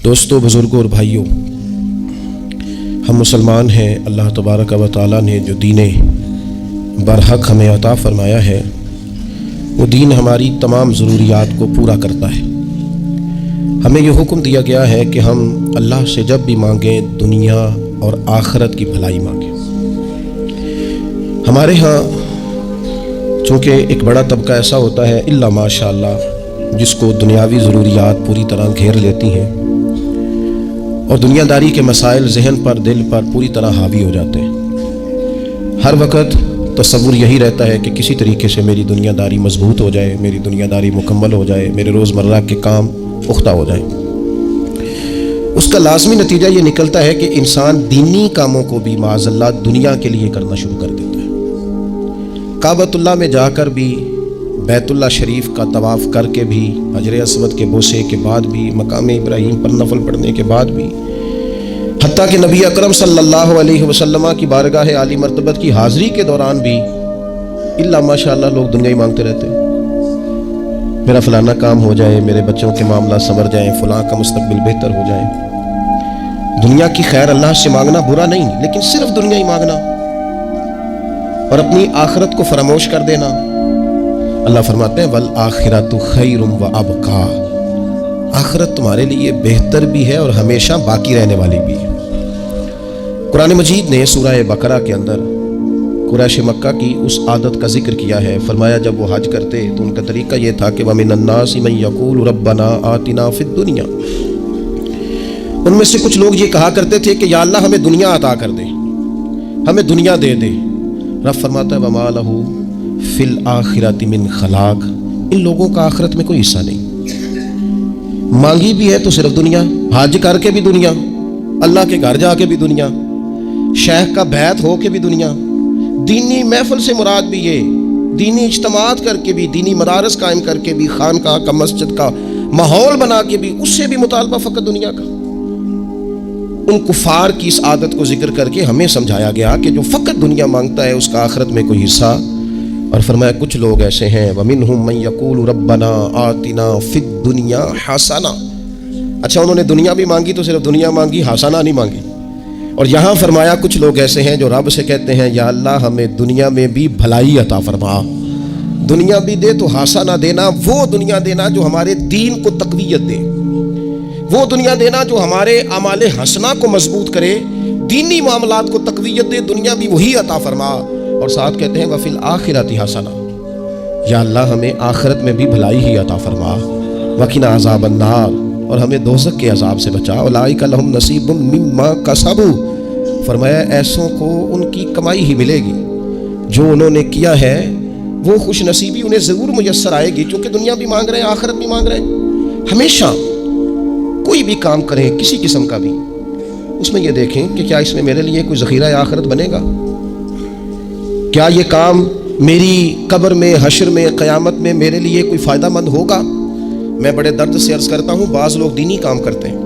دوستو، بزرگوں اور بھائیوں، ہم مسلمان ہیں۔ اللہ تبارک و تعالیٰ نے جو دین برحق ہمیں عطا فرمایا ہے، وہ دین ہماری تمام ضروریات کو پورا کرتا ہے۔ ہمیں یہ حکم دیا گیا ہے کہ ہم اللہ سے جب بھی مانگیں دنیا اور آخرت کی بھلائی مانگیں۔ ہمارے ہاں چونکہ ایک بڑا طبقہ ایسا ہوتا ہے الا ماشاء اللہ جس کو دنیاوی ضروریات پوری طرح گھیر لیتی ہیں اور دنیا داری کے مسائل ذہن پر، دل پر پوری طرح حاوی ہو جاتے ہیں۔ ہر وقت تصور یہی رہتا ہے کہ کسی طریقے سے میری دنیا داری مضبوط ہو جائے، میری دنیا داری مکمل ہو جائے، میرے روزمرہ کے کام پختہ ہو جائیں۔ اس کا لازمی نتیجہ یہ نکلتا ہے کہ انسان دینی کاموں کو بھی معاذ اللہ دنیا کے لیے کرنا شروع کر دیتا ہے۔ کعبۃ اللہ میں جا کر بھی، بیت اللہ شریف کا طواف کر کے بھی، حجر اسود کے بوسے کے بعد بھی، مقام ابراہیم پر نفل پڑھنے کے بعد بھی، حتیٰ کہ نبی اکرم صلی اللہ علیہ وسلم کی بارگاہ عالی مرتبت کی حاضری کے دوران بھی الا ماشاء اللہ لوگ دنیا ہی مانگتے رہتے ہیں۔ میرا فلانا کام ہو جائے، میرے بچوں کے معاملات سنور جائیں، فلاں کا مستقبل بہتر ہو جائے۔ دنیا کی خیر اللہ سے مانگنا برا نہیں، لیکن صرف دنیا ہی مانگنا اور اپنی آخرت کو فراموش کر دینا۔ اللہ فرماتے ہیں والآخرۃ خیر وابقیٰ، آخرت تمہارے لیے بہتر بھی ہے اور ہمیشہ باقی رہنے والی بھی ہے۔ قرآن مجید نے سورہ بقرہ کے اندر قریش مکہ کی اس عادت کا ذکر کیا ہے۔ فرمایا جب وہ حج کرتے تو ان کا طریقہ یہ تھا کہ وَمِنَ النَّاسِ مَن يَقُولُ رَبَّنَا آتِنَا فِي الدُّنْيَا، ان میں سے کچھ لوگ یہ کہا کرتے تھے کہ یا اللہ ہمیں دنیا عطا کر دے، ہمیں دنیا دے دے۔ رب فرماتا ہے وَمَا لَهُ فِي الْآخِرَةِ مِنْ خَلَاقٍ، ان لوگوں کا آخرت میں کوئی حصہ نہیں۔ مانگی بھی ہے تو صرف دنیا، حج کر کے بھی دنیا، اللہ کے گھر جا کے بھی دنیا، شیخ کا بیعت ہو کے بھی دنیا، دینی محفل سے مراد بھی یہ، دینی اجتماعات کر کے بھی، دینی مدارس قائم کر کے بھی، خانقاہ کا مسجد کا ماحول بنا کے بھی، اس سے بھی مطالبہ فقط دنیا کا۔ ان کفار کی اس عادت کو ذکر کر کے ہمیں سمجھایا گیا کہ جو فقط دنیا مانگتا ہے اس کا آخرت میں کوئی حصہ، اور فرمایا کچھ لوگ ایسے ہیں وَمِنْهُمْ مَنْ يَقُولُ رَبَّنَا آتِنَا فِي الدُّنْيَا حَسَنَةً، اچھا انہوں نے دنیا بھی مانگی تو صرف دنیا مانگی، حسنہ نہیں مانگی۔ اور یہاں فرمایا کچھ لوگ ایسے ہیں جو رب سے کہتے ہیں یا اللہ ہمیں دنیا میں بھی بھلائی عطا فرما، دنیا بھی دے تو حسنہ دینا، وہ دنیا دینا جو ہمارے دین کو تقویت دے، وہ دنیا دینا جو ہمارے اعمال حسنہ کو مضبوط کرے، دینی معاملات کو تقویت دے، دنیا بھی وہی عطا فرما۔ اور ساتھ کہتے ہیں وَفِي الْآخِرَةِ حَسَنَةً، یا اللہ ہمیں آخرت میں بھی بھلائی ہی عطا فرما، وَقِنَا عَذَابَ النَّارِ، اور ہمیں دوزخ کے عذاب سے بچا، اولئک لہم نصیب مما کسبوا، فرمایا ایسوں کو ان کی کمائی ہی ملے گی، جو انہوں نے کیا ہے وہ خوش نصیبی انہیں ضرور میسر آئے گی، چونکہ دنیا بھی مانگ رہے ہیں، آخرت بھی مانگ رہے ہیں۔ ہمیشہ کوئی بھی کام کریں کسی قسم کا بھی، اس میں یہ دیکھیں کہ کیا اس میں میرے لیے کوئی ذخیرہ آخرت بنے گا، کیا یہ کام میری قبر میں، حشر میں، قیامت میں میرے لیے کوئی فائدہ مند ہوگا۔ میں بڑے درد سے عرض کرتا ہوں بعض لوگ دینی کام کرتے ہیں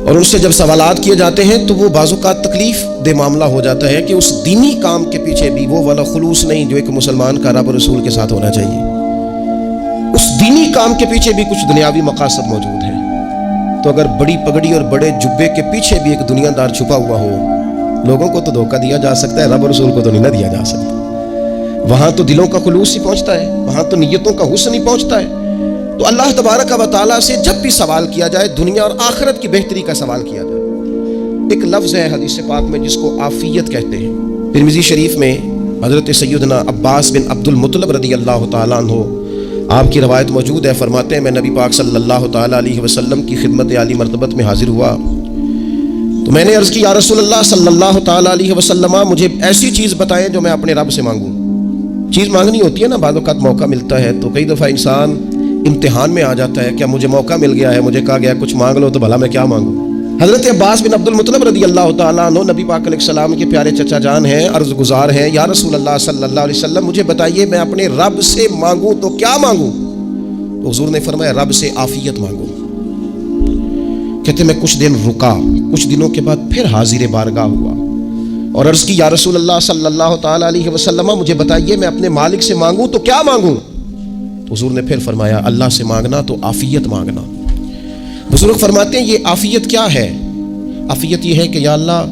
اور ان سے جب سوالات کیے جاتے ہیں تو وہ بعض اوقات تکلیف دہ معاملہ ہو جاتا ہے کہ اس دینی کام کے پیچھے بھی وہ والا خلوص نہیں جو ایک مسلمان کا رب اور رسول کے ساتھ ہونا چاہیے، اس دینی کام کے پیچھے بھی کچھ دنیاوی مقاصد موجود ہیں۔ تو اگر بڑی پگڑی اور بڑے جبے کے پیچھے بھی ایک دنیا دار چھپا ہوا ہو، لوگوں کو تو دھوکہ دیا جا سکتا ہے، رب اور رسول کو تو نہیں نہ دیا جا سکتا۔ وہاں تو دلوں کا خلوص ہی پہنچتا ہے، وہاں تو نیتوں کا حسن ہی پہنچتا ہے۔ تو اللہ تبارک و تعالیٰ سے جب بھی سوال کیا جائے دنیا اور آخرت کی بہتری کا سوال کیا جائے۔ ایک لفظ ہے حدیث پاک میں جس کو عافیت کہتے ہیں۔ ترمذی شریف میں حضرت سیدنا عباس بن عبد المطلب رضی اللہ تعالیٰ عنہ آپ کی روایت موجود ہے، فرماتے ہیں میں نبی پاک صلی اللہ تعالیٰ علیہ وسلم کی خدمت عالی مرتبت میں حاضر ہوا تو میں نے عرض کی یا رسول اللہ صلی اللہ تعالیٰ علیہ وسلم مجھے ایسی چیز بتائیں جو میں اپنے رب سے مانگوں۔ چیز مانگنی ہوتی ہے نا، بعض اوقات موقع ملتا ہے تو کئی دفعہ انسان امتحان میں آ جاتا ہے، کیا مجھے موقع مل گیا ہے، مجھے کہا گیا کچھ مانگ لو تو بھلا میں کیا مانگوں۔ حضرت عباس بن عبد المطلب رضی اللہ تعالیٰ عنہ نبی پاک علیہ السلام کے پیارے چچا جان ہیں، عرض گزار ہیں یا رسول اللہ صلی اللہ علیہ وسلم مجھے بتائیے میں اپنے رب سے مانگوں تو کیا مانگوں؟ تو حضور نے فرمایا رب سے عافیت مانگو۔ کہتے میں کچھ دن رکا، کچھ دنوں کے بعد پھر حاضر بارگاہ ہوا اور عرض کی یا رسول اللہ صلی اللہ تعالیٰ علیہ وسلم مجھے بتائیے میں اپنے مالک سے مانگوں تو کیا مانگوں؟ تو حضور نے پھر فرمایا اللہ سے مانگنا تو عافیت مانگنا۔ بزرگ فرماتے ہیں یہ عافیت کیا ہے؟ عافیت یہ ہے کہ یا اللہ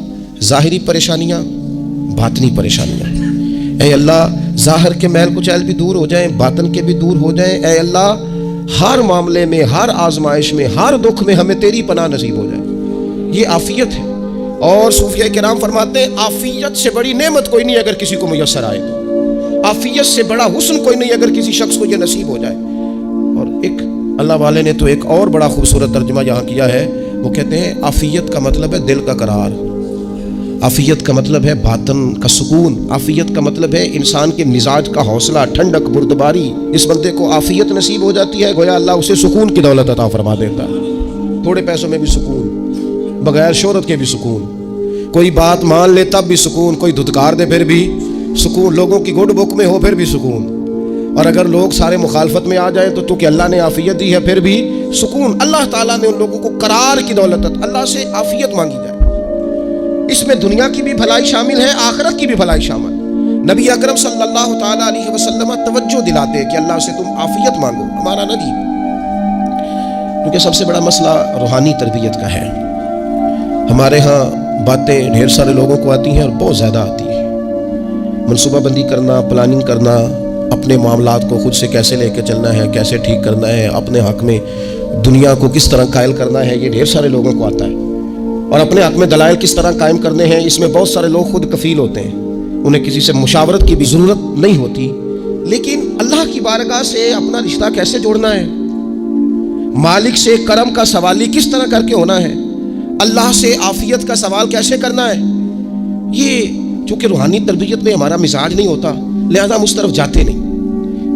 ظاہری پریشانیاں، باطنی پریشانیاں، اے اللہ ظاہر کے میل کچیل بھی دور ہو جائیں، باطن کے بھی دور ہو جائیں، اے اللہ ہر معاملے میں، ہر آزمائش میں، ہر دکھ میں ہمیں تیری پناہ نصیب ہو جائے. یہ عافیت ہے. اور صوفیاء کرام فرماتے ہیں عافیت سے بڑی نعمت کوئی نہیں اگر کسی کو میسر آئے تو، عافیت سے بڑا حسن کوئی نہیں اگر کسی شخص کو یہ نصیب ہو جائے. اور ایک اللہ والے نے تو ایک اور بڑا خوبصورت ترجمہ یہاں کیا ہے، وہ کہتے ہیں عافیت کا مطلب ہے دل کا قرار، عافیت کا مطلب ہے باطن کا سکون، عافیت کا مطلب ہے انسان کے مزاج کا حوصلہ، ٹھنڈک، بردباری. اس بندے کو عافیت نصیب ہو جاتی ہے، گویا اللہ اسے سکون کی دولت عطا فرما دیتا ہے. تھوڑے پیسوں میں بھی سکون، بغیر شہرت کے بھی سکون، کوئی بات مان لے تب بھی سکون، کوئی دھتکار دے پھر بھی سکون، لوگوں کی گڈ بک میں ہو پھر بھی سکون. اور اگر لوگ سارے مخالفت میں آ جائیں تو کہ اللہ نے عافیت دی ہے پھر بھی سکون. اللہ تعالیٰ نے ان لوگوں کو قرار کی دولت، اللہ سے عافیت مانگی جائے. اس میں دنیا کی بھی بھلائی شامل ہے، آخرت کی بھی بھلائی شامل. نبی اکرم صلی اللہ تعالیٰ علیہ وسلم توجہ دلاتے ہیں کہ اللہ سے تم عافیت مانگو، ہمارا نبی. کیونکہ سب سے بڑا مسئلہ روحانی تربیت کا ہے. ہمارے ہاں باتیں ڈھیر سارے لوگوں کو آتی ہیں اور بہت زیادہ آتی ہیں. منصوبہ بندی کرنا، پلاننگ کرنا، اپنے معاملات کو خود سے کیسے لے کے چلنا ہے، کیسے ٹھیک کرنا ہے، اپنے حق میں دنیا کو کس طرح قائل کرنا ہے، یہ ڈھیر سارے لوگوں کو آتا ہے. اور اپنے حق میں دلائل کس طرح قائم کرنے ہیں، اس میں بہت سارے لوگ خود کفیل ہوتے ہیں، انہیں کسی سے مشاورت کی بھی ضرورت نہیں ہوتی. لیکن اللہ کی بارگاہ سے اپنا رشتہ کیسے جوڑنا ہے، مالک سے کرم کا سوالی کس طرح کر کے ہونا ہے، اللہ سے عافیت کا سوال کیسے کرنا ہے، یہ چونکہ روحانی تربیت میں ہمارا مزاج نہیں ہوتا، لہذا ہم اس طرف جاتے نہیں.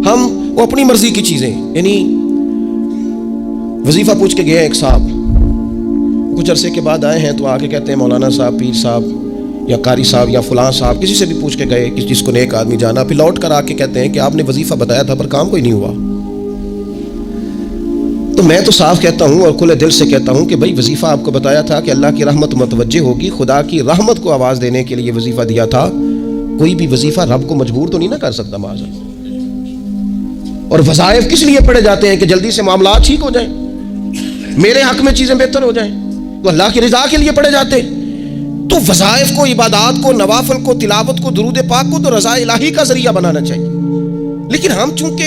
ہم وہ اپنی مرضی کی چیزیں، یعنی وظیفہ پوچھ کے گئے ایک صاحب، کچھ عرصے کے بعد آئے ہیں تو آ کے کہتے ہیں مولانا صاحب، پیر صاحب یا قاری صاحب یا فلاں صاحب، کسی سے بھی پوچھ کے گئے جس کو نیک آدمی جانا، پھر لوٹ کر آ کے کہتے ہیں کہ آپ نے وظیفہ بتایا تھا پر کام کوئی نہیں ہوا. تو میں تو صاف کہتا ہوں اور کھلے دل سے کہتا ہوں کہ بھائی وظیفہ آپ کو بتایا تھا کہ اللہ کی رحمت متوجہ ہوگی، خدا کی رحمت کو آواز دینے کے لیے وظیفہ دیا تھا. کوئی بھی وظیفہ رب کو مجبور تو نہیں نہ کر سکتا معاذ. اور وظائف کس لیے پڑھے جاتے ہیں کہ جلدی سے معاملات ٹھیک ہو جائیں، میرے حق میں چیزیں بہتر ہو جائیں، تو اللہ کی رضا کے لیے پڑھے جاتے. تو وظائف کو، عبادات کو، نوافل کو، تلاوت کو، درود پاک کو تو رضا الہی کا ذریعہ بنانا چاہیے. لیکن ہم چونکہ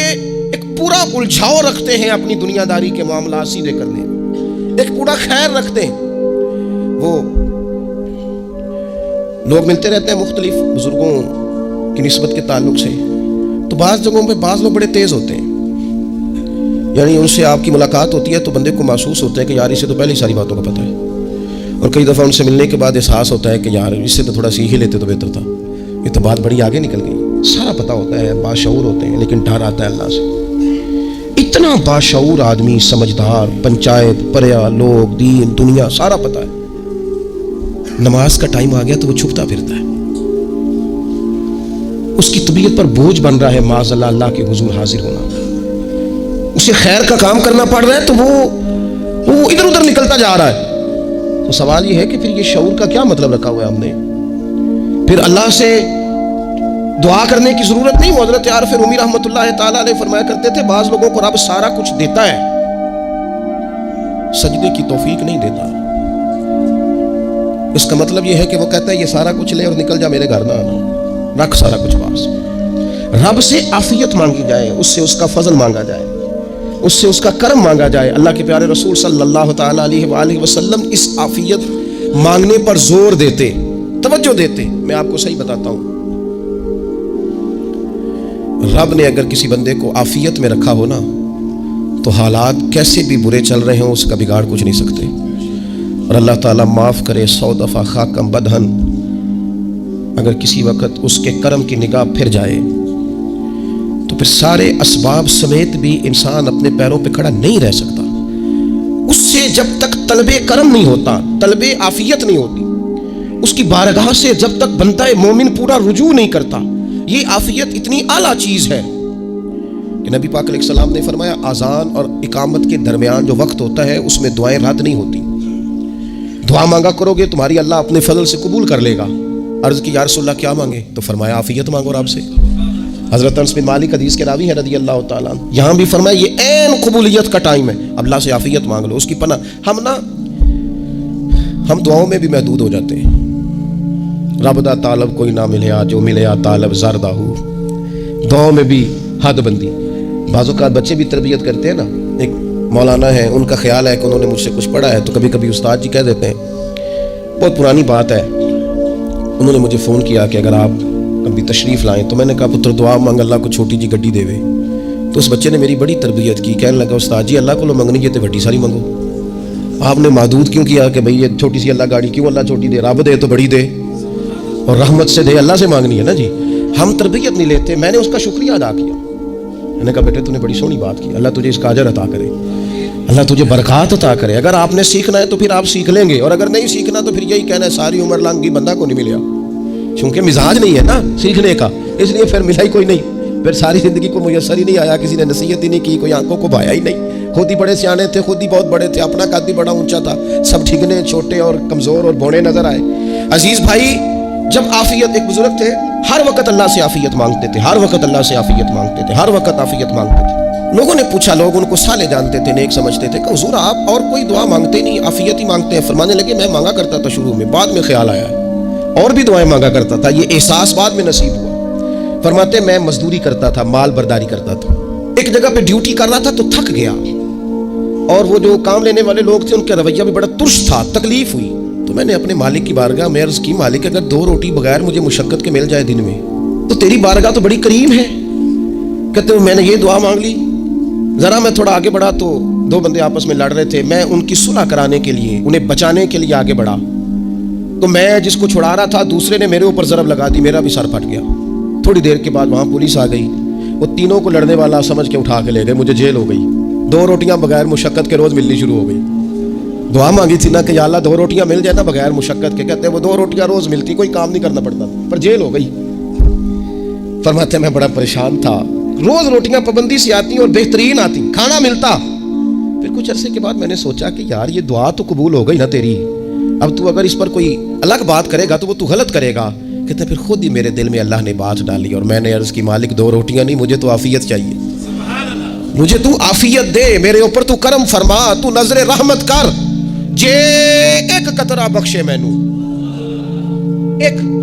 ایک پورا الجھاؤ رکھتے ہیں اپنی دنیا داری کے معاملات سیدھے کرنے میں، ایک پورا خیر رکھتے ہیں. وہ لوگ ملتے رہتے ہیں مختلف بزرگوں کی نسبت کے تعلق سے، تو بعض جگہوں پہ بعض لوگ بڑے تیز ہوتے ہیں، یعنی ان سے آپ کی ملاقات ہوتی ہے تو بندے کو محسوس ہوتا ہے کہ یار اسے تو پہلے ہی ساری باتوں کا پتہ ہے. اور کئی دفعہ ان سے ملنے کے بعد احساس ہوتا ہے کہ یار اس سے تو تھوڑا سیکھ ہی لیتے تو بہتر تھا، یہ تو بات بڑی آگے نکل گئی. سارا پتہ ہوتا ہے، باشعور ہوتے ہیں، لیکن ڈر آتا ہے اللہ سے. اتنا باشعور آدمی، سمجھدار، پنچایت، پریا، لوگ، دین، دنیا سارا پتہ ہے، نماز کا ٹائم آ گیا تو وہ چھپتا پھرتا ہے. اس کی طبیعت پر بوجھ بن رہا ہے معاذ اللہ اللہ کے حضور حاضر ہونا. اسے خیر کا کام کرنا پڑ رہا ہے تو وہ ادھر ادھر نکلتا جا رہا ہے. تو سوال یہ ہے کہ پھر یہ شعور کا کیا مطلب رکھا ہوا ہے ہم نے؟ پھر اللہ سے دعا کرنے کی ضرورت نہیں. حضرت عارف رومی رحمۃ اللہ تعالیٰ علیہ فرمایا کرتے تھے بعض لوگوں کو رب سارا کچھ دیتا ہے، سجدے کی توفیق نہیں دیتا. اس کا مطلب یہ ہے کہ وہ کہتا ہے یہ سارا کچھ لے اور نکل جا، میرے گھر نہ آنا، رکھ سارا کچھ پاس. رب سے عافیت مانگی جائے، اس سے اس کا فضل مانگا جائے، اس سے اس کا کرم مانگا جائے. اللہ کے پیارے رسول صلی اللہ تعالیٰ علیہ وآلہ وسلم اس عافیت مانگنے پر زور دیتے، توجہ دیتے. میں آپ کو صحیح بتاتا ہوں، رب نے اگر کسی بندے کو عافیت میں رکھا ہو نا تو حالات کیسے بھی برے چل رہے ہوں اس کا بگاڑ کچھ نہیں سکتے. اور اللہ تعالیٰ معاف کرے 100 دفعہ خاکم بدہن، اگر کسی وقت اس کے کرم کی نگاہ پھر جائے تو پھر سارے اسباب سمیت بھی انسان اپنے پیروں پہ کھڑا نہیں رہ سکتا. اس سے جب تک طلب کرم نہیں ہوتا، طلب عافیت نہیں ہوتی، اس کی بارگاہ سے جب تک بندہ مومن پورا رجوع نہیں کرتا. یہ عافیت اتنی اعلیٰ چیز ہے کہ نبی پاک علیہ السلام نے فرمایا اذان اور اقامت کے درمیان جو وقت ہوتا ہے اس میں دعائیں رد نہیں ہوتی. دعا مانگا کرو گے تمہاری اللہ اپنے فضل سے قبول کر لے گا. عرض کی یا رسول اللہ کیا مانگے؟ تو فرمایا عافیت مانگو رب سے. حضرت انس بن مالک حدیث کے راوی ہیں رضی اللہ تعالیٰ عنہ، یہاں بھی فرمایا یہ عین قبولیت کا ٹائم ہے، اللہ سے عافیت مانگ لو، اس کی پناہ۔ ہم دعاؤں میں بھی محدود ہو جاتے ہیں، رب دا طالب کوئی نہ ملیا، جو ملیا طالب زردہ ہو، دعاؤں میں بھی حد بندی۔ بعض اوقات بچے بھی تربیت کرتے ہیں نا، ایک مولانا ہے، ان کا خیال ہے کہ انہوں نے مجھ سے کچھ پڑھا ہے، تو کبھی کبھی استاد جی کہہ دیتے ہیں، بہت پرانی بات ہے، انہوں نے مجھے فون کیا کہ اگر آپ کبھی تشریف لائیں، تو میں نے کہا پتر دعا مانگ اللہ کو چھوٹی جی گڈی دے وے۔ تو اس بچے نے میری بڑی تربیت کی، کہنے لگا استاد جی اللہ کو لو منگنی ہے تو وڈی ساری منگو، آپ نے محدود کیوں کیا کہ بھئی یہ چھوٹی سی اللہ گاڑی کیوں اللہ چھوٹی دے، رب دے تو بڑی دے اور رحمت سے دے، اللہ سے مانگنی ہے نا جی۔ ہم تربیت نہیں لیتے، میں نے اس کا شکریہ ادا کیا، میں نے کہا بیٹے تو نے بڑی سونی بات کی، اللہ تجھے اس کا اجر عطا کرے، اللہ تجھے برکات عطا کرے۔ اگر آپ نے سیکھنا ہے تو پھر آپ سیکھ لیں گے، اور اگر نہیں سیکھنا تو پھر یہی کہنا ہے ساری عمر لانگی بندہ کو نہیں ملیا، چونکہ مزاج نہیں ہے نا سیکھنے کا، اس لیے پھر ملا ہی کوئی نہیں، پھر ساری زندگی کو میسر ہی نہیں آیا، کسی نے نصیحت ہی نہیں کی، کوئی آنکھوں کو بھایا ہی نہیں، خود ہی بڑے سیانے تھے، خود ہی بہت بڑے تھے، اپنا قد بھی بڑا اونچا تھا، سب ٹھگنے چھوٹے اور کمزور اور بوڑے نظر آئے۔ عزیز بھائی، جب عافیت، ایک بزرگ تھے ہر وقت اللہ سے عافیت مانگتے تھے، ہر وقت اللہ سے عافیت مانگتے تھے، ہر وقت عافیت مانگتے تھے۔ لوگوں نے پوچھا، لوگ ان کو صالح جانتے تھے، نیک سمجھتے تھے، کہ حضور آپ اور کوئی دعا مانگتے نہیں، عافیت ہی مانگتے ہیں؟ فرمانے لگے میں مانگا کرتا تھا شروع میں، بعد میں خیال آیا اور بھی دعائیں مانگا کرتا تھا، یہ احساس بعد میں نصیب ہوا۔ فرماتے میں مزدوری کرتا تھا، مال برداری کرتا تھا، ایک جگہ پہ ڈیوٹی کر رہا تھا تو تھک گیا، اور وہ جو کام لینے والے لوگ تھے ان کا رویہ بھی بڑا ترش تھا، تکلیف ہوئی، تو میں نے اپنے مالک کی بارگاہ میں عرض کی، مالک اگر 2 روٹی بغیر مجھے مشقت کے مل جائے دن میں تو تیری بارگاہ تو بڑی کریم ہے۔ کہتے ہیں میں نے یہ دعا مانگ لی، ذرا میں تھوڑا آگے بڑھا تو 2 بندے آپس میں لڑ رہے تھے، میں ان کی صلح کرانے کے لیے، انہیں بچانے کے لیے آگے بڑھا، تو میں جس کو چھڑا رہا تھا دوسرے نے میرے اوپر ضرب لگا دی، میرا بھی سر پھٹ گیا۔ تھوڑی دیر کے بعد وہاں پولیس آ گئی، وہ تینوں کو لڑنے والا سمجھ کے اٹھا کے لے گئے، مجھے جیل ہو گئی، 2 روٹیاں بغیر مشقت کے روز ملنی شروع ہو گئی۔ دعا مانگی تھی نا کہ یا اللہ 2 روٹیاں مل جائے نا بغیر مشقت کے، کہتے ہیں وہ 2 روٹیاں روز ملتی، کوئی کام نہیں کرنا پڑتا، پر جیل ہو گئی۔ فرماتے ہیں میں بڑا پریشان تھا، روز روٹیاں پابندی سے آتی اور بہترین آتی، کھانا ملتا۔ پھر کچھ عرصے کے بعد میں نے سوچا کہ یار یہ دعا تو قبول ہو گئی نا تیری، اب تو اگر اس پر کوئی الگ بات کرے گا تو وہ تو غلط کرے گا۔ کہتے ہیں پھر خود ہی میرے دل میں اللہ نے بات ڈالی اور میں نے عرض کی مالک 2 روٹیاں نہیں، مجھے تو عافیت چاہیے، مجھے تو عافیت دے، میرے اوپر تو کرم فرما، تو نظر رحمت کر، جے ایک قطرہ بخشے مینوں،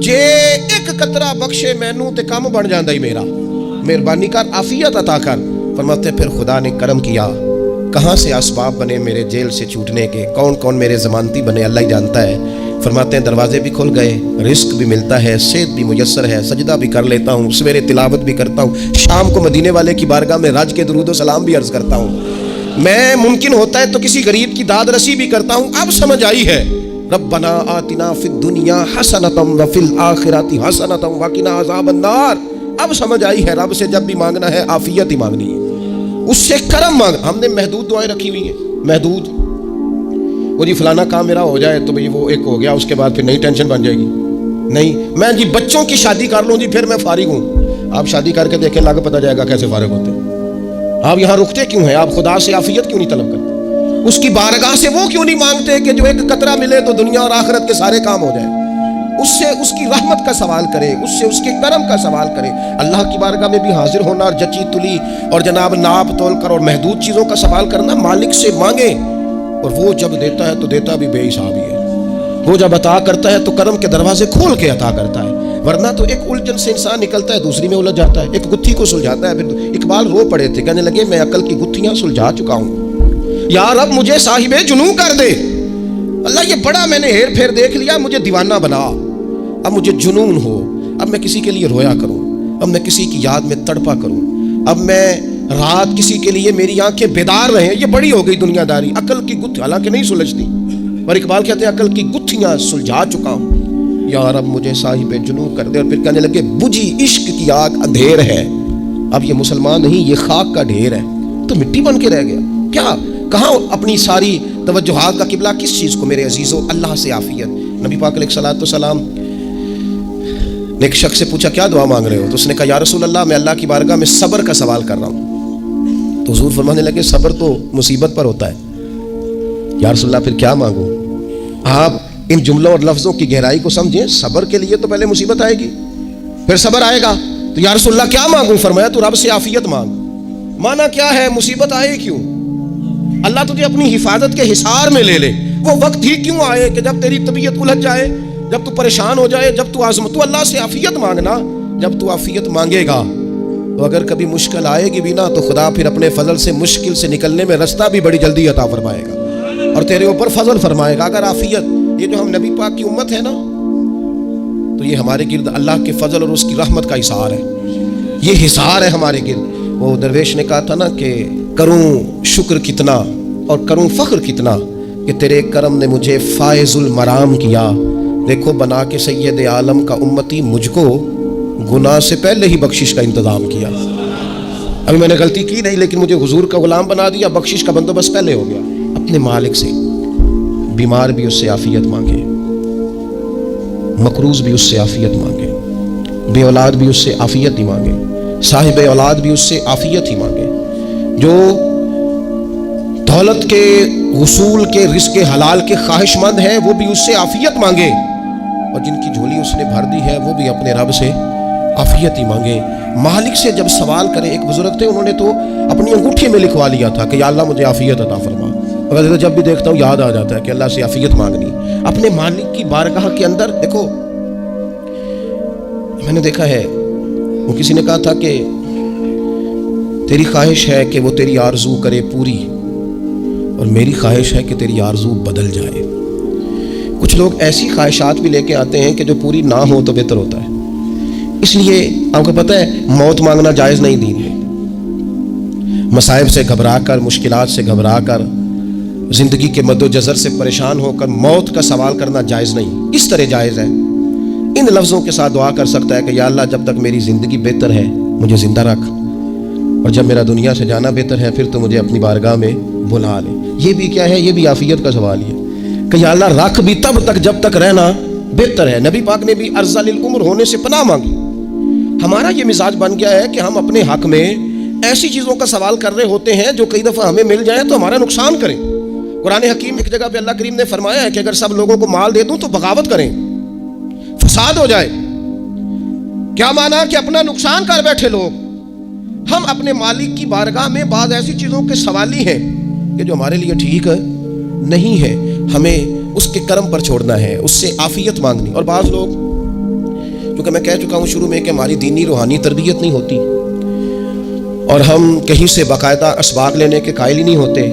جے ایک قطرہ بخشے مینوں تے کام بن جاندا ہی میرا، مہربانی کر عافیت عطا کر۔ فرماتے پھر خدا نے کرم کیا، کہاں سے اسباب بنے میرے جیل سے چھوٹنے کے، کون کون میرے ضمانتی بنے اللہ ہی جانتا ہے۔ فرماتے ہیں دروازے بھی کھل گئے، رزق بھی ملتا ہے، صحت بھی میسر ہے، سجدہ بھی کر لیتا ہوں، سویرے تلاوت بھی کرتا ہوں، شام کو مدینے والے کی بارگاہ میں رج کے درود و سلام بھی عرض کرتا ہوں، میں ممکن ہوتا ہے تو کسی غریب کی داد رسی بھی کرتا ہوں۔ اب سمجھ آئی ہے، ربنا آتنا فی الدنیا حسنۃ وفی الآخرۃ حسنۃ وقنا عذاب النار۔ اب سمجھ آئی ہے رب سے جب بھی مانگنا ہے عافیت ہی مانگنی ہے، اس سے کرم مانگ۔ ہم نے محدود دعائیں رکھی ہوئی ہیں، محدود، وہ جی فلانا کام میرا ہو جائے تو بھئی وہ ایک ہو گیا، اس کے بعد پھر نئی ٹینشن بن جائے گی، نہیں میں جی بچوں کی شادی کر لوں جی پھر میں فارغ ہوں۔ آپ شادی کر کے دیکھیں لاگے پتہ جائے گا کیسے فارغ ہوتے ہیں۔ آپ یہاں رکتے کیوں ہیں؟ آپ خدا سے عافیت کیوں نہیں طلب کرتے؟ اس کی بارگاہ سے وہ کیوں نہیں مانگتے کہ جو ایک قطرہ ملے تو دنیا اور آخرت کے سارے کام ہو جائے؟ اس سے اس کی رحمت کا سوال کرے، اس سے اس کے کرم کا سوال کرے۔ اللہ کی بارگاہ میں بھی حاضر ہونا اور جچی تلی اور جناب ناپ تول کر اور محدود چیزوں کا سوال کرنا، مالک سے مانگے، اور وہ جب دیتا ہے تو دیتا بھی بے حساب ہی ہے، وہ جب عطا کرتا ہے تو کرم کے دروازے کھول کے عطا کرتا ہے، ورنہ تو ایک الجھن سے انسان نکلتا ہے دوسری میں الجھ جاتا ہے، ایک گتھی کو سلجھاتا ہے۔ پھر اقبال رو پڑے تھے، کہنے لگے میں عقل کی گتھیاں سلجھا چکا ہوں، یا رب مجھے صاحب جنوں کر دے، اللہ یہ بڑا میں نے ہیر پھیر دیکھ لیا، مجھے دیوانہ بنا، اب مجھے جنون ہو، اب میں کسی کے لیے رویا کروں، اب میں کسی کی یاد میں تڑپا کروں، اب میں رات کسی کے لیے میری آنکھیں بیدار رہیں، یہ بڑی ہو گئی دنیا داری، عقل کی گتھی حالانکہ نہیں سلجھتی، اور اقبال کہتے ہیں عقل کی گتھیاں سلجھا چکا ہوں، یا رب مجھے صاحب جنوں کر دے۔ اور پھر کہنے لگے بجھی عشق کی آگ اندھیر ہے، اب یہ مسلمان نہیں یہ خاک کا ڈھیر ہے، تو مٹی بن کے رہ گیا، کیا کہاں اپنی ساری توجہات کا قبلہ کس چیز کو؟ میرے عزیزو اللہ سے عافیت۔ نبی پاک علیہ الصلوۃ والسلام نے ایک شخص سے پوچھا کیا دعا مانگ رہے ہو؟ تو اس نے کہا یا رسول اللہ میں اللہ کی بارگاہ میں صبر کا سوال کر رہا ہوں۔ تو حضور فرمانے لگے صبر تو مصیبت پر ہوتا ہے۔ یا رسول اللہ پھر کیا مانگوں؟ آپ ان جملوں اور لفظوں کی گہرائی کو سمجھیں، صبر کے لیے تو پہلے مصیبت آئے گی، پھر صبر آئے گا، تو یا رسول اللہ کیا مانگوں؟ فرمایا تو رب سے عافیت مانگ۔ مانا کیا ہے؟ مصیبت آئے کیوں؟ اللہ تجھے اپنی حفاظت کے حصار میں لے لے، وہ وقت ہی کیوں آئے کہ جب تیری طبیعت الجھ جائے، جب تو پریشان ہو جائے، جب تو تو اللہ سے عافیت مانگنا۔ جب تو عافیت مانگے گا تو اگر کبھی مشکل آئے گی بھی نا تو خدا پھر اپنے فضل سے مشکل سے نکلنے میں رستہ بھی بڑی جلدی عطا فرمائے گا اور تیرے اوپر فضل فرمائے گا۔ اگر عافیت، یہ جو ہم نبی پاک کی امت ہے نا، تو یہ ہمارے گرد اللہ کے فضل اور اس کی رحمت کا حصار ہے، یہ حصار ہے ہمارے گرد۔ وہ درویش نے کہا تھا نا کہ کروں شکر کتنا اور کروں فخر کتنا کہ تیرے کرم نے مجھے فائز المرام کیا۔ دیکھو بنا کے سید عالم کا امتی مجھ کو گناہ سے پہلے ہی بخشش کا انتظام کیا۔ ابھی میں نے غلطی کی نہیں لیکن مجھے حضور کا غلام بنا دیا، بخشش کا بندوبست پہلے ہو گیا۔ اپنے مالک سے بیمار بھی اس سے عافیت مانگے، مقروض بھی اس سے عافیت مانگے، بے اولاد بھی اس سے عافیت ہی مانگے، صاحب اولاد بھی اس سے عافیت ہی مانگے، جو دولت کے غصول کے رزق حلال کے خواہش مند ہے وہ بھی اس سے عافیت مانگے، اور جن کی جھولی اس نے بھر دی ہے وہ بھی اپنے رب سے عافیت ہی مانگے۔ مالک سے جب سوال کرے، ایک بزرگ تھے انہوں نے تو اپنی انگوٹھی میں لکھوا لیا تھا کہ یا اللہ مجھے عافیت عطا فرما، مگر جب بھی دیکھتا ہوں یاد آ جاتا ہے کہ اللہ سے عافیت مانگنی اپنے مالک کی بارگاہ کے اندر۔ دیکھو میں نے دیکھا ہے، وہ کسی نے کہا تھا کہ تیری خواہش ہے کہ وہ تیری آرزو کرے پوری اور میری خواہش ہے کہ تیری آرزو بدل جائے۔ کچھ لوگ ایسی خواہشات بھی لے کے آتے ہیں کہ جو پوری نہ ہو تو بہتر ہوتا ہے، اس لیے آپ کو پتہ ہے موت مانگنا جائز نہیں دین میں۔ مصائب سے گھبرا کر، مشکلات سے گھبرا کر، زندگی کے مد و جزر سے پریشان ہو کر موت کا سوال کرنا جائز نہیں۔ اس طرح جائز ہے، ان لفظوں کے ساتھ دعا کر سکتا ہے کہ یا اللہ جب تک میری زندگی بہتر ہے مجھے زندہ رکھ، اور جب میرا دنیا سے جانا بہتر ہے پھر تو مجھے اپنی بارگاہ میں بلا لے۔ یہ بھی کیا ہے؟ یہ بھی عافیت کا سوال ہے کہ یا اللہ رکھ بھی تب تک جب تک رہنا بہتر ہے۔ نبی پاک نے بھی ارذل العمر ہونے سے پناہ مانگی۔ ہمارا یہ مزاج بن گیا ہے کہ ہم اپنے حق میں ایسی چیزوں کا سوال کر رہے ہوتے ہیں جو کئی دفعہ ہمیں مل جائیں تو ہمارا نقصان کریں۔ قرآن حکیم ایک جگہ پہ اللہ کریم نے فرمایا ہے کہ اگر سب لوگوں کو مال دے دوں تو بغاوت کریں، فساد ہو جائے۔ کیا مانا؟ کہ اپنا نقصان کر بیٹھے لوگ۔ ہم اپنے مالک کی بارگاہ میں بعض ایسی چیزوں کے سوالی ہیں کہ جو ہمارے لیے ٹھیک نہیں ہے، ہمیں اس کے کرم پر چھوڑنا ہے، اس سے عافیت مانگنی۔ اور بعض لوگ، کیونکہ میں کہہ چکا ہوں شروع میں کہ ہماری دینی روحانی تربیت نہیں ہوتی اور ہم کہیں سے باقاعدہ اسباق لینے کے قائل ہی نہیں ہوتے،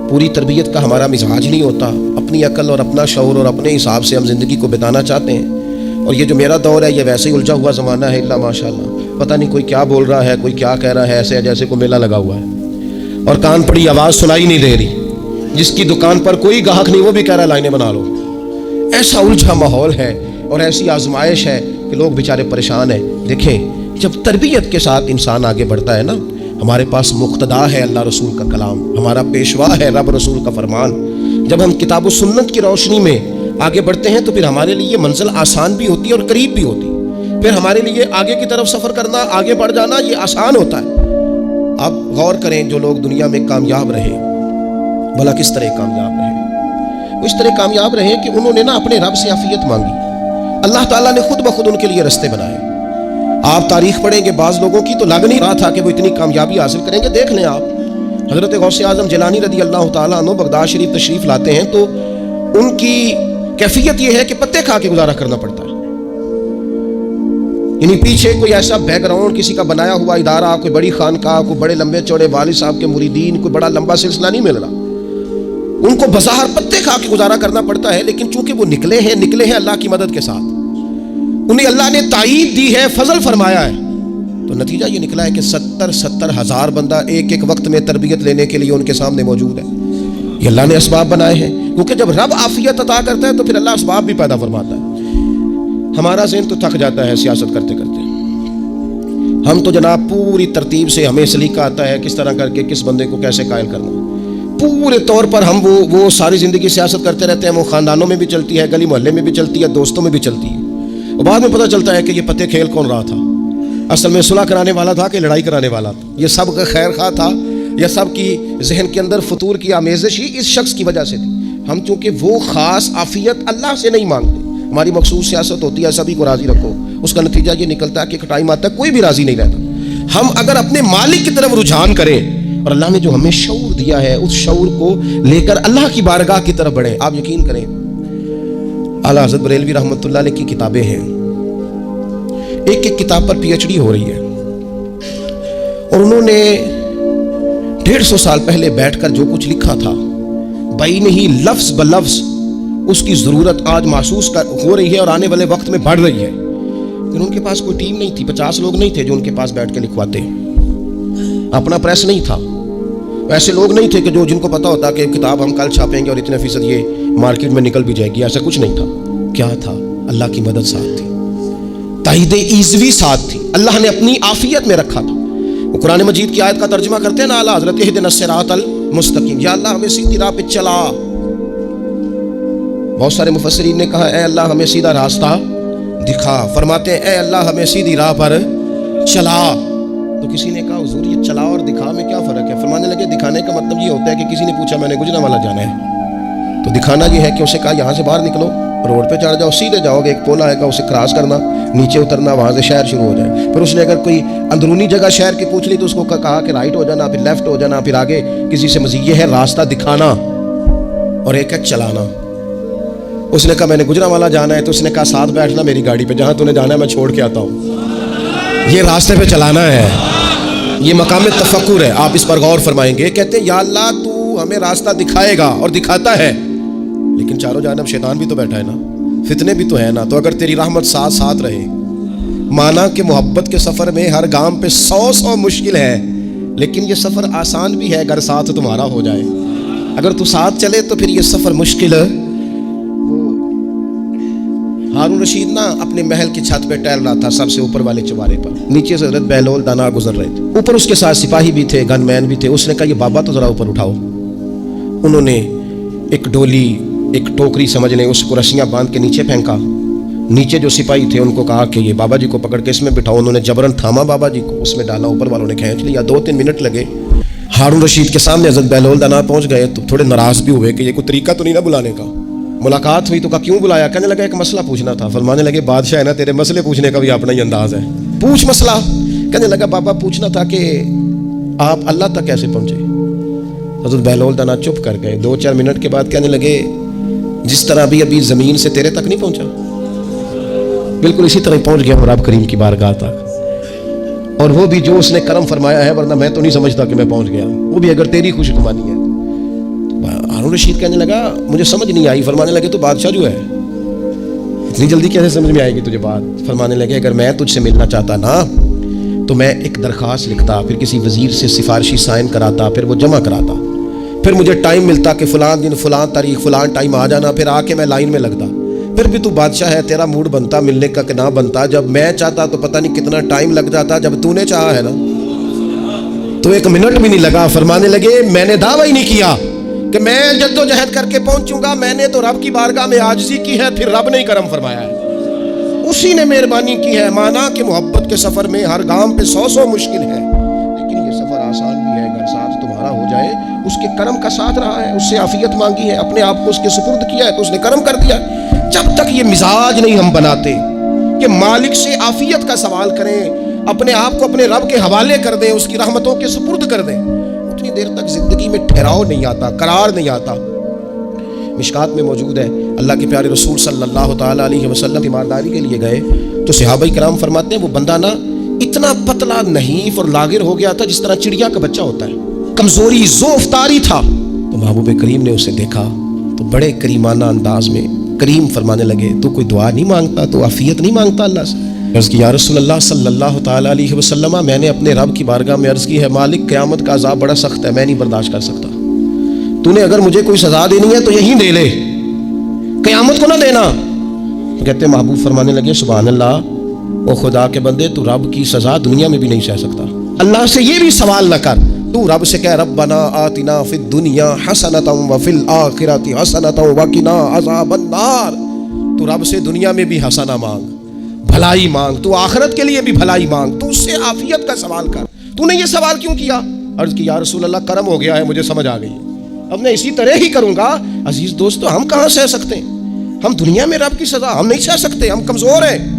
پوری تربیت کا ہمارا مزاج نہیں ہوتا، اپنی عقل اور اپنا شعور اور اپنے حساب سے ہم زندگی کو بتانا چاہتے ہیں۔ اور یہ جو میرا دور ہے یہ ویسے ہی الجھا ہوا زمانہ ہے، اللہ ماشاء اللہ، پتہ نہیں کوئی کیا بول رہا ہے، کوئی کیا کہہ رہا ہے، ایسے جیسے کوئی میلہ لگا ہوا ہے اور کان پڑی آواز سنائی نہیں دے رہی۔ جس کی دکان پر کوئی گاہک نہیں وہ بھی کہہ رہا ہے لائنیں بنا لو۔ ایسا الجھا ماحول ہے اور ایسی آزمائش ہے کہ لوگ بیچارے پریشان ہیں۔ دیکھیں جب تربیت کے ساتھ انسان آگے بڑھتا ہے نا، ہمارے پاس مقتدا ہے اللہ رسول کا کلام، ہمارا پیشوا ہے رب رسول کا فرمان۔ جب ہم کتاب و سنت کی روشنی میں آگے بڑھتے ہیں تو پھر ہمارے لیے منزل آسان بھی ہوتی ہے اور قریب بھی ہوتی ہے، پھر ہمارے لیے آگے کی طرف سفر کرنا، آگے بڑھ جانا یہ آسان ہوتا ہے۔ آپ غور کریں جو لوگ دنیا میں کامیاب رہے، بھلا کس طرح کامیاب رہے؟ وہ اس طرح کامیاب رہے کہ انہوں نے نا اپنے رب سے عافیت مانگی، اللہ تعالیٰ نے خود بخود ان کے لیے رستے بنائے۔ آپ تاریخ پڑھیں گے بعض لوگوں کی تو لگ نہیں رہا تھا کہ وہ اتنی کامیابی حاصل کریں گے۔ دیکھ لیں آپ حضرت غوث اعظم جیلانی رضی اللہ تعالیٰ عنہ بغداد شریف تشریف لاتے ہیں تو ان کی کیفیت یہ ہے کہ پتے کھا کے گزارا کرنا پڑتا ہے، یعنی پیچھے کوئی ایسا بیک گراؤنڈ کسی کا بنایا ہوا ادارہ، کوئی بڑی خانقاہ، کوئی بڑے لمبے چوڑے والد صاحب کے مریدین، کوئی بڑا لمبا سلسلہ نہیں مل رہا۔ ان کو بظاہر پتے کھا کے گزارا کرنا پڑتا ہے، لیکن چونکہ وہ نکلے ہیں اللہ کی مدد کے ساتھ، انہیں اللہ نے تائید دی ہے، فضل فرمایا ہے، تو نتیجہ یہ نکلا ہے کہ 70 ہزار بندہ ایک ایک وقت میں تربیت لینے کے لیے ان کے سامنے موجود ہے۔ یہ اللہ نے اسباب بنائے ہیں، کیونکہ جب رب عافیت عطا کرتا ہے تو پھر اللہ اسباب بھی پیدا فرماتا ہے۔ ہمارا ذہن تو تھک جاتا ہے سیاست کرتے کرتے، ہم تو جناب پوری ترتیب سے ہمیں سلیقہ آتا ہے کس طرح کر کے کس بندے کو کیسے قائل کرنا، پورے طور پر ہم وہ ساری زندگی سیاست کرتے رہتے ہیں۔ وہ خاندانوں میں بھی چلتی ہے، گلی محلے میں بھی چلتی ہے، دوستوں میں بھی چلتی ہے، اور بعد میں پتہ چلتا ہے کہ یہ پتے کھیل کون رہا تھا، اصل میں صلح کرانے والا تھا کہ لڑائی کرانے والا تھا، یہ سب کا خیر خواہ تھا، یا سب کی ذہن کے اندر فطور کی آمیزش ہی اس شخص کی وجہ سے تھی۔ ہم چونکہ وہ خاص عافیت اللہ سے نہیں مانگتے، ہماری مخصوص سیاست ہوتی ہے سبھی کو راضی رکھو، اس کا نتیجہ یہ نکلتا ہے کہ ایک ٹائم آتا ہے کوئی بھی راضی نہیں رہتا۔ ہم اگر اپنے مالک کی طرف رجحان کریں اور اللہ نے جو ہمیں شعور دیا ہے اس شعور کو لے کر اللہ کی بارگاہ کی طرف بڑھیں۔ آپ یقین کریں اعلیٰ حضرت بریلوی رحمۃ اللہ علیہ کی کتابیں ہیں، ایک ایک کتاب پر پی ایچ ڈی ہو رہی ہے، اور انہوں نے 150 سال پہلے بیٹھ کر جو کچھ لکھا تھا بھائی نہیں لفظ بلفظ اس کی ضرورت آج محسوس ہو رہی ہے اور آنے والے وقت میں بڑھ رہی ہے۔ لیکن ان کے پاس کوئی ٹیم نہیں تھی، 50 لوگ نہیں تھے جو ان کے پاس بیٹھ کے لکھواتے، اپنا پریس نہیں تھا، ایسے لوگ نہیں تھے کہ جن کو پتا ہوتا کہ کتاب ہم کل چھاپیں گے اور اتنے فیصد یہ مارکیٹ میں نکل بھی جائے گی، ایسا کچھ نہیں تھا۔ کیا تھا؟ اللہ کی مدد ساتھ تھی، تائید ایزوی ساتھ تھی، اللہ نے اپنی عافیت میں رکھا تھا۔ وہ قرآن مجید کی آیت کا ترجمہ کرتے ہیں نا اعلیٰ حضرت اہدنا الصراط المستقیم، یا اللہ ہمیں سیدھی راہ پہ چلا۔ بہت سارے مفسرین نے کہا اے اللہ ہمیں سیدھا راستہ دکھا، فرماتے ہیں اے اللہ ہمیں سیدھی راہ پر چلا۔ تو کسی نے کہا حضور یہ چلا اور دکھا میں کیا فرق ہے؟ فرمانے لگے دکھانے کا مطلب یہ ہوتا ہے کہ کسی نے پوچھا میں نے گجرانوالہ جانا ہے، تو دکھانا یہ ہے کہ اسے کہا یہاں سے باہر نکلو، روڈ پہ چڑھ جاؤ، سیدھے جاؤ گے، ایک پول آئے گا اسے کراس کرنا، نیچے اترنا، وہاں سے شہر شروع ہو جائے۔ پھر اس نے اگر کوئی اندرونی جگہ شہر کی پوچھ لی تو اس کو کہا کہ رائٹ ہو جانا، پھر لیفٹ ہو جانا، پھر آگے کسی سے مزید۔ یہ ہے راستہ دکھانا، اور ایک ہے چلانا۔ اس نے کہا میں نے گجرانوالہ جانا ہے، تو اس نے کہا ساتھ بیٹھنا میری گاڑی پہ، جہاں تو نے جانا ہے میں چھوڑ کے آتا ہوں۔ یہ راستے پہ چلانا ہے، یہ مقام تفکر ہے، آپ اس پر غور فرمائیں گے۔ کہتے ہیں یا اللہ تو ہمیں راستہ دکھائے گا اور دکھاتا ہے، لیکن چاروں جانب شیطان بھی تو بیٹھا ہے نا، فتنے بھی تو ہے نا، تو اگر تیری رحمت ساتھ ساتھ رہے، مانا کہ محبت کے سفر میں ہر گام پہ 100 مشکل ہے، لیکن یہ سفر آسان بھی ہے اگر ساتھ تمہارا ہو جائے۔ اگر تو ساتھ چلے تو پھر یہ سفر مشکل ہے۔ ہارون رشید نا اپنے محل کی چھت پہ ٹہل رہا تھا، سب سے اوپر والے چوارے پر، نیچے سے حضرت بہلول دانا گزر رہے تھے، اوپر اس کے ساتھ سپاہی بھی تھے، گن مین بھی تھے۔ اس نے کہا یہ بابا تو ذرا اوپر اٹھاؤ۔ انہوں نے ایک ڈولی، ایک ٹوکری سمجھ لیں، اس کو رسیاں باندھ کے نیچے پھینکا۔ نیچے جو سپاہی تھے ان کو کہا کہ یہ بابا جی کو پکڑ کے اس میں بٹھاؤ۔ انہوں نے جبرن تھاما بابا جی کو، اس میں ڈالا، اوپر والوں نے کھینچ لیا۔ 2-3 منٹ لگے، ہارون رشید کے سامنے حضرت بہلول دانا پہنچ گئے تو تھوڑے ناراض بھی ہوئے کہ یہ کوئی طریقہ تو نہیں نا بلانے کا۔ ملاقات ہوئی تو کہا کیوں بلایا؟ کہنے لگا ایک مسئلہ پوچھنا تھا۔ فرمانے لگے بادشاہ ہے نا، تیرے مسئلے پوچھنے کا بھی اپنا ہی انداز ہے، پوچھ مسئلہ۔ کہنے لگا بابا پوچھنا تھا کہ آپ اللہ تک کیسے پہنچے؟ حضرت بہلول دانا چپ کر گئے۔ 2-4 منٹ کے بعد کہنے لگے جس طرح ابھی زمین سے تیرے تک نہیں پہنچا، بالکل اسی طرح پہنچ گیا رب کریم کی بارگاہ تک، اور وہ بھی جو اس نے کرم فرمایا ہے، ورنہ میں تو نہیں سمجھتا کہ میں پہنچ گیا، وہ بھی اگر تیری خوش گمانی ہے۔ ہارون رشید کہنے لگا مجھے سمجھ نہیں آئی۔ فرمانے لگے تو بادشاہ جو ہے اتنی جلدی کیسے سمجھ میں آئے گی تجھے بات؟ فرمانے لگے اگر میں تجھ سے ملنا چاہتا نا تو میں ایک درخواست لکھتا، پھر کسی وزیر سے سفارشی سائن کراتا، پھر وہ جمع کراتا، پھر مجھے ٹائم ملتا کہ فلاں دن فلاں تاریخ فلاں ٹائم آ جانا، پھر آ کے میں لائن میں لگتا۔ پھر بھی تو بادشاہ ہے، تیرا موڈ بنتا ملنے کا کہ نہ بنتا؟ جب میں چاہتا تو پتہ نہیں کتنا ٹائم لگ جاتا، جب تو نے چاہا ہے نا تو 1 منٹ بھی نہیں لگا۔ فرمانے لگے میں نے دعویٰ ہی نہیں کیا کہ میں جد و جہد کر کے پہنچوں گا، میں نے تو رب کی بارگاہ میں عاجزی کی ہے، پھر رب نے ہی کرم فرمایا ہے، اسی نے مہربانی کی ہے۔ مانا کہ محبت کے سفر میں ہر گام پہ 100 مشکل ہے، لیکن یہ سفر آسان بھی ہے اگر ساتھ تمہارا ہو جائے۔ اس کے کرم کا ساتھ رہا ہے، اس سے عافیت مانگی ہے، اپنے آپ کو اس کے سپرد کیا ہے تو اس نے کرم کر دیا۔ جب تک یہ مزاج نہیں ہم بناتے کہ مالک سے عافیت کا سوال کریں، اپنے آپ کو اپنے رب کے حوالے کر دیں، اس کی رحمتوں کے سپرد کر دیں، اتنی دیر تک زندگی میں ٹھہراؤ نہیں آتا، قرار نہیں آتا۔ مشکات میں موجود ہے، اللہ کے پیارے رسول صلی اللہ تعالیٰ علیہ وسلم تیمارداری کے لیے گئے تو صحابہ کرام فرماتے ہیں وہ بندہ نا اتنا پتلا نحیف اور لاغر ہو گیا تھا جس طرح چڑیا کا بچہ ہوتا ہے، کمزوری ذوفتاری تھا۔ تو محبوب کریم نے اسے دیکھا تو بڑے کریمانہ انداز میں کریم فرمانے لگے تو کوئی دعا نہیں مانگتا، تو عافیت نہیں مانگتا اللہ سے؟ عرض کی یا رسول اللہ صلی اللہ تعالیٰ علیہ وسلم، میں نے اپنے رب کی بارگاہ میں عرض کی ہے مالک قیامت کا عذاب بڑا سخت ہے، میں نہیں برداشت کر سکتا، تو نے اگر مجھے کوئی سزا دینی ہے تو یہیں دے لے، قیامت کو نہ دینا۔ تو کہتے ہیں محبوب فرمانے لگے سبحان اللہ، او خدا کے بندے تو رب کی سزا دنیا میں بھی نہیں سہ سکتا، اللہ سے یہ بھی سوال نہ کر، تو رب سے کہہ ربنا آتنا فی الدنیا حسنۃ وفی الآخرۃ حسنۃ وقنا عذاب النار، تو رب سے دنیا میں بھی حسنہ مانگ، بھلائی مانگ، تو آخرت کے لیے بھی بھلائی مانگ، تو اس سے عافیت کا سوال کر۔ تو نے یہ سوال کیوں کیا؟ عرض کی یا رسول اللہ کرم ہو گیا ہے، مجھے سمجھ آ گئی، اب میں اسی طرح ہی کروں گا۔ عزیز دوستو ہم کہاں سہ سکتے ہیں؟ ہم دنیا میں رب کی سزا ہم نہیں سہ سکتے، ہم کمزور ہیں۔